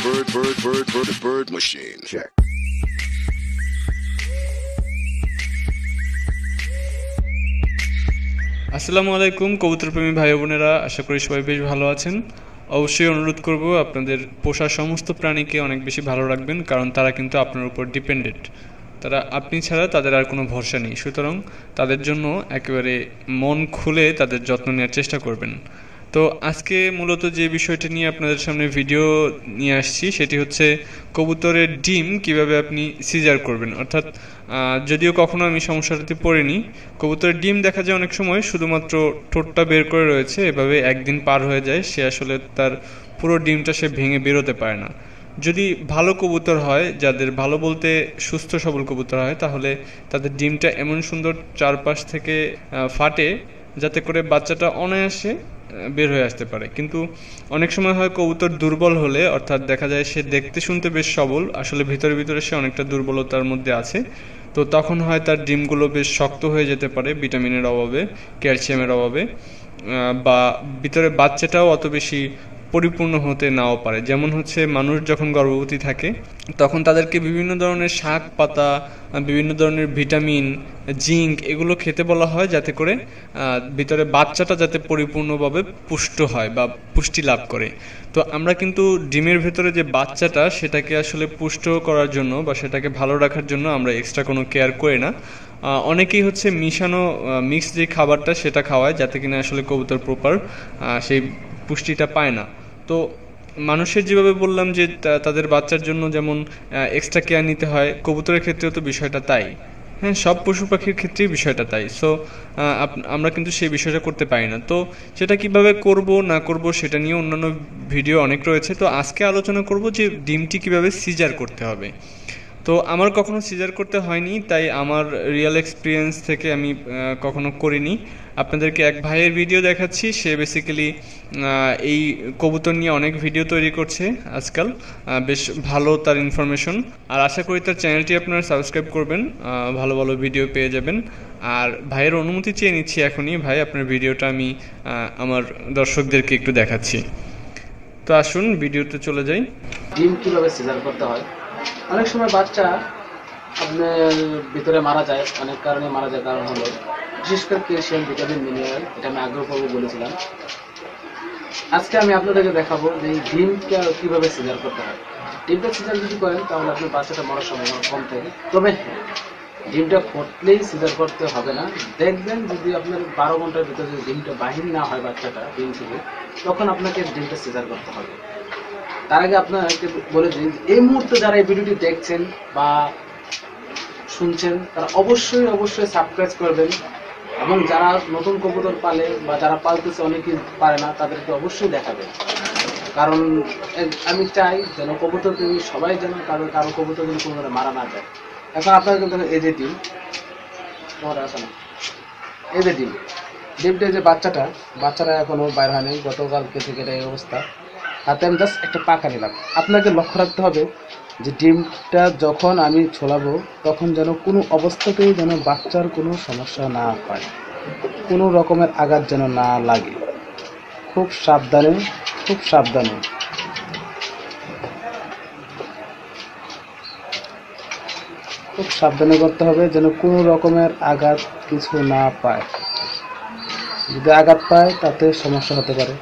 bird machine. Check. আসসালামু আলাইকুম কবুতর প্রেমী ভাই বোনেরা, আশা করি সবাই বেশ ভালো আছেন। অবশ্যই অনুরোধ করব আপনাদের পোষা সমস্ত প্রাণীকে অনেক বেশি ভালো রাখবেন, কারণ তারা কিন্তু আপনার উপর ডিপেন্ডেন্ট। তারা আপনি ছাড়া তাদের আর কোনো ভরসা নেই, সুতরাং তাদের জন্য একেবারে মন খুলে তাদের যত্ন নেওয়ার চেষ্টা করবেন। তো আজকে মূলত যে বিষয়টা নিয়ে আপনাদের সামনে ভিডিও নিয়ে আসছি সেটি হচ্ছে কবুতরের ডিম কিভাবে আপনি সিজার করবেন। অর্থাৎ যদিও কখনো আমি সমস্যাটাতে পড়িনি, কবুতরের ডিম দেখা যায় অনেক সময় শুধুমাত্র ঠোঁটটা বের করে রয়েছে, এভাবে একদিন পার হয়ে যায়, সে আসলে তার পুরো ডিমটা সে ভেঙে বেরোতে পারে না। যদি ভালো কবুতর হয়, যাদের ভালো বলতে সুস্থ সবল কবুতর হয়, তাহলে তাদের ডিমটা এমন সুন্দর চারপাশ থেকে ফাটে যাতে করে বাচ্চাটা অনায়াসে বের হয়ে আসতে পারে। কিন্তু অনেক সময় হয় কবুতর দুর্বল হলে, অর্থাৎ দেখা যায় সে দেখতে শুনতে বেশ সবল, আসলে ভিতরে ভিতরে সে অনেকটা দুর্বলতার মধ্যে আছে। তো তখন হয় তার ডিমগুলো বেশ শক্ত হয়ে যেতে পারে ভিটামিনের অভাবে, ক্যালসিয়ামের অভাবে, বা ভিতরে বাচ্চাটাও অত বেশি পরিপূর্ণ হতে নাও পারে। যেমন হচ্ছে মানুষ যখন গর্ভবতী থাকে তখন তাদেরকে বিভিন্ন ধরনের শাক পাতা, বিভিন্ন ধরনের ভিটামিন, জিঙ্ক এগুলো খেতে বলা হয়, যাতে করে ভিতরে বাচ্চাটা যাতে পরিপূর্ণভাবে পুষ্ট হয় বা পুষ্টি লাভ করে। তো আমরা কিন্তু ডিমের ভেতরে যে বাচ্চাটা, সেটাকে আসলে পুষ্ট করার জন্য বা সেটাকে ভালো রাখার জন্য আমরা এক্সট্রা কোনো কেয়ার করি না। অনেকেই হচ্ছে মিশানো মিক্স যে খাবারটা সেটা খাওয়ায়, যাতে কিনা আসলে কবুতর প্রপার সেই পুষ্টিটা পায় না। তো মানুষের যেভাবে বললাম যে তাদের বাচ্চার জন্য যেমন এক্সট্রা কেয়ার নিতে হয়, কবুতরের ক্ষেত্রেও তো বিষয়টা তাই। হ্যাঁ, সব পশু পাখির ক্ষেত্রেই বিষয়টা তাই। সো আমরা কিন্তু সেই বিষয়টা করতে পারি না। তো সেটা কিভাবে করব না করব সেটা নিয়ে অন্যান্য ভিডিও অনেক রয়েছে। তো আজকে আলোচনা করব যে ডিমটি কিভাবে সিজার করতে হবে। তো আমার কখনো সিজার করতে হয়নি, তাই আমার রিয়েল এক্সপিরিয়েন্স থেকে আমি কখনো করিনি। আপনাদেরকে এক ভাইয়ের ভিডিও দেখাচ্ছি, সে বেসিক্যালি এই কবুতর নিয়ে অনেক ভিডিও তৈরি করছে আজকাল, বেশ ভালো তার ইনফরমেশন। আর আশা করি তার চ্যানেলটি আপনারা সাবস্ক্রাইব করবেন, ভালো ভালো ভিডিও পেয়ে যাবেন। আর ভাইয়ের অনুমতি চেয়ে নিচ্ছি এখনই। ভাই, আপনার ভিডিওটা আমি আমার দর্শকদেরকে একটু দেখাচ্ছি। তো আসুন ভিডিওতে চলে যাই। ডিম কিভাবে সিজার করতে হয়। অনেক সময় বাচ্চা আপনার ভিতরে মারা যায়, অনেক কারণে মারা যায়। কারণ হলো বিশেষ করে ক্যালসিয়াম, ভিটামিন, মিনারেল, এটা আমি আগ্রহ করবো বলেছিলাম। আজকে আমি আপনাদেরকে দেখাবো যে এই ডিমটা কিভাবে সিজার করতে হয়। ডিমটা সিজার যদি করেন তাহলে আপনার বাচ্চাটা মরার সম্ভাবনা কম থাকে। তবে ডিমটা ফুটলেই সিজার করতে হবে না। দেখবেন যদি আপনার 12 ঘন্টার ভিতরে যদি ডিমটা বাহির না হয় বাচ্চাটা ডিম থেকে, তখন আপনাকে ডিমটা সিজার করতে হবে। তার আগে আপনাকে বলে দিই, এই মুহূর্তে যারা এই ভিডিওটি দেখছেন বা শুনছেন তারা অবশ্যই অবশ্যই সাবস্ক্রাইব করবেন, এবং যারা নতুন কবুতর পালে বা যারা পালতেছে অনেকেই পারে না, তাদেরকে অবশ্যই দেখাবেন। কারণ আমি চাই যেন কবুতর প্রেমী সবাই যেন কারো কবুতর যেন কোনো মারা না যায়। এখন আপনারা কিন্তু এই যে ডিম তোমার আসে না, এই যে ডিমটা যে বাচ্চাটা এখনো বাইর হয়নি, গতকালকে থেকে এই অবস্থা। হাতে আমি জাস্ট একটা পাখা নিলাম। আপনাকে লক্ষ্য রাখতে হবে যে ডিমটা যখন আমি ছোলাবো তখন যেন কোনো অবস্থাতেই যেন বাচ্চার কোনো সমস্যা না পায়, কোনো রকমের আঘাত যেন না লাগে। খুব সাবধানে করতে হবে, যেন কোনো রকমের আঘাত কিছু না পায়। যদি আঘাত পায় তাতে সমস্যা হতে পারে।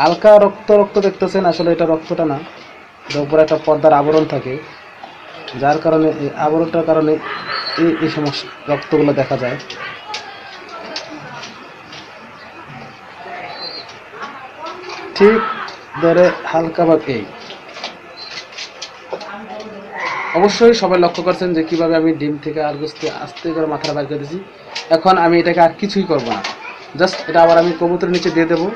হালকা রক্ত দেখতেছেন, আসলে এটা রক্তটা না, এর উপরে একটা পর্দার আবরণ থাকে, যার কারণে এই আবরণটার কারণে এই সমস্যা রক্তগুলো দেখা যায়। ঠিক ধরে হালকা বা অবশ্যই সবাই লক্ষ্য করছেন যে কিভাবে আমি ডিম থেকে আস্তে করে মাথাটা বাইর করে দিয়েছি। এখন আমি এটাকে আর কিছুই করবো না, জাস্ট এটা আবার আমি কবুতরের নিচে দিয়ে দেবো।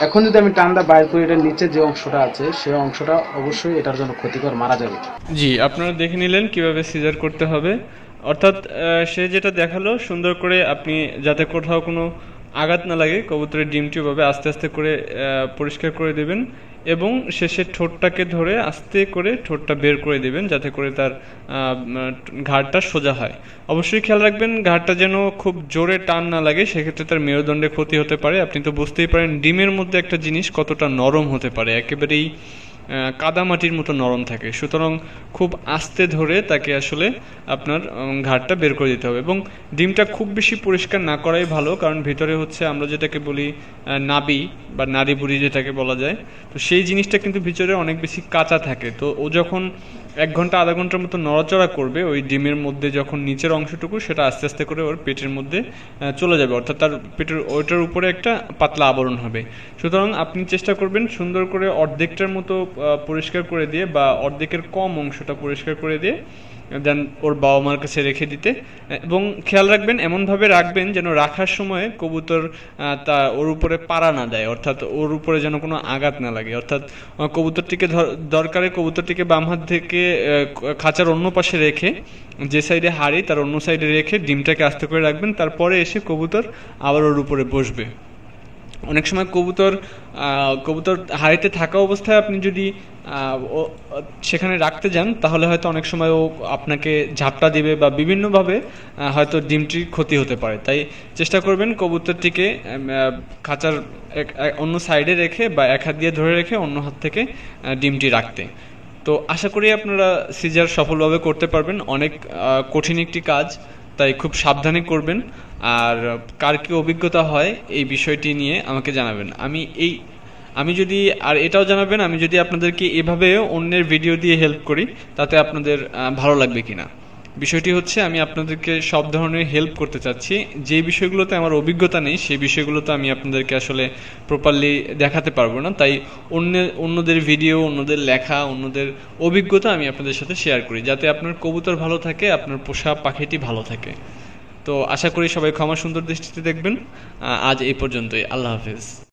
এখন যদি আমি টানটা বাইর করি, এটার নিচে যে অংশটা আছে সেই অংশটা অবশ্যই এটার জন্য ক্ষতিকর, মারা যাবে। জি, আপনারা দেখে নিলেন কিভাবে সিজার করতে হবে। অর্থাৎ সে যেটা দেখালো সুন্দর করে, আপনি যাতে কোথাও কোনো আঘাত না লাগে কবুতরের ডিমটি ওভাবে আস্তে আস্তে করে পরিষ্কার করে দেবেন এবং শেষে ঠোঁটটাকে ধরে আস্তে করে ঠোঁটটা বের করে দেবেন যাতে করে তার ঘাড়টা সোজা হয়। অবশ্যই খেয়াল রাখবেন ঘাড়টা যেন খুব জোরে টান না লাগে, সেক্ষেত্রে তার মেরুদণ্ডে ক্ষতি হতে পারে। আপনি তো বুঝতেই পারেন ডিমের মধ্যে একটা জিনিস কতটা নরম হতে পারে, একেবারেই কাদামাটির মতো নরম থাকে। সুতরাং খুব আস্তে ধরে তাকে আসলে আপনার ঘাড়টা বের করে দিতে হবে এবং ডিমটা খুব বেশি পরিষ্কার না করাই ভালো, কারণ ভিতরে হচ্ছে আমরা যেটাকে বলি নাবি বা নাড়ি বুড়ি যেটাকে বলা যায়, তো সেই জিনিসটা কিন্তু ভিতরে অনেক বেশি কাঁচা থাকে। তো ও যখন 1 ঘন্টা আধা ঘন্টার মতো নড়াচড়া করবে ওই ডিমের মধ্যে, যখন নিচের অংশটুকু সেটা আস্তে আস্তে করে ওর পেটের মধ্যে চলে যাবে, অর্থাৎ তার পেটের ওইটার উপরে একটা পাতলা আবরণ হবে। সুতরাং আপনি চেষ্টা করবেন সুন্দর করে অর্ধেকটার মতো পরিষ্কার করে দিয়ে বা অর্ধেকের কম অংশটা পরিষ্কার করে দিয়ে দেন ওর বাবা মার কাছে রেখে দিতে। এবং খেয়াল রাখবেন এমনভাবে রাখবেন যেন রাখার সময় কবুতর তা ওর উপরে পাড়া না দেয়, অর্থাৎ ওর উপরে যেন কোনো আঘাত না লাগে। অর্থাৎ কবুতরটিকে দরকারে কবুতরটিকে বাম হাত থেকে খাঁচার অন্য পাশে রেখে, যে সাইডে হাড়ি তার অন্য সাইডে রেখে ডিমটাকে আস্তে করে রাখবেন, তারপরে এসে কবুতর আবার ওর উপরে বসবে। অনেক সময় কবুতর হাড়িতে থাকা অবস্থায় আপনি যদি সেখানে রাখতে যান তাহলে হয়তো অনেক সময় ও আপনাকে ঝাপটা দিবে বা বিভিন্নভাবে হয়তো ডিমটির ক্ষতি হতে পারে। তাই চেষ্টা করবেন কবুতরটিকে খাঁচার অন্য সাইডে রেখে বা এক হাত দিয়ে ধরে রেখে অন্য হাত থেকে ডিমটি রাখতে। তো আশা করি আপনারা সিজার সফলভাবে করতে পারবেন। অনেক কঠিন একটি কাজ, তাই খুব সাবধানে করবেন। আর কার কি অভিজ্ঞতা হয় এই বিষয়টি নিয়ে আমাকে জানাবেন। আমি যদি আর এটাও জানাবেন আমি যদি আপনাদেরকে এভাবে অন্যের ভিডিও দিয়ে হেল্প করি তাতে আপনাদের ভালো লাগবে কিনা। বিষয়টি হচ্ছে আমি আপনাদেরকে সব ধরনের হেল্প করতে চাচ্ছি। যে বিষয়গুলোতে আমার অভিজ্ঞতা নেই সেই বিষয়গুলোতে আমি আপনাদেরকে আসলে প্রপারলি দেখাতে পারবো না, তাই অন্যদের ভিডিও, অন্যদের লেখা, অন্যদের অভিজ্ঞতা আমি আপনাদের সাথে শেয়ার করি যাতে আপনার কবুতর ভালো থাকে, আপনার পোষা পাখিটি ভালো থাকে। তো আশা করি সবাই ক্ষমা সুন্দর দৃষ্টিতে দেখবেন। আজ এই পর্যন্তই। আল্লাহ হাফেজ।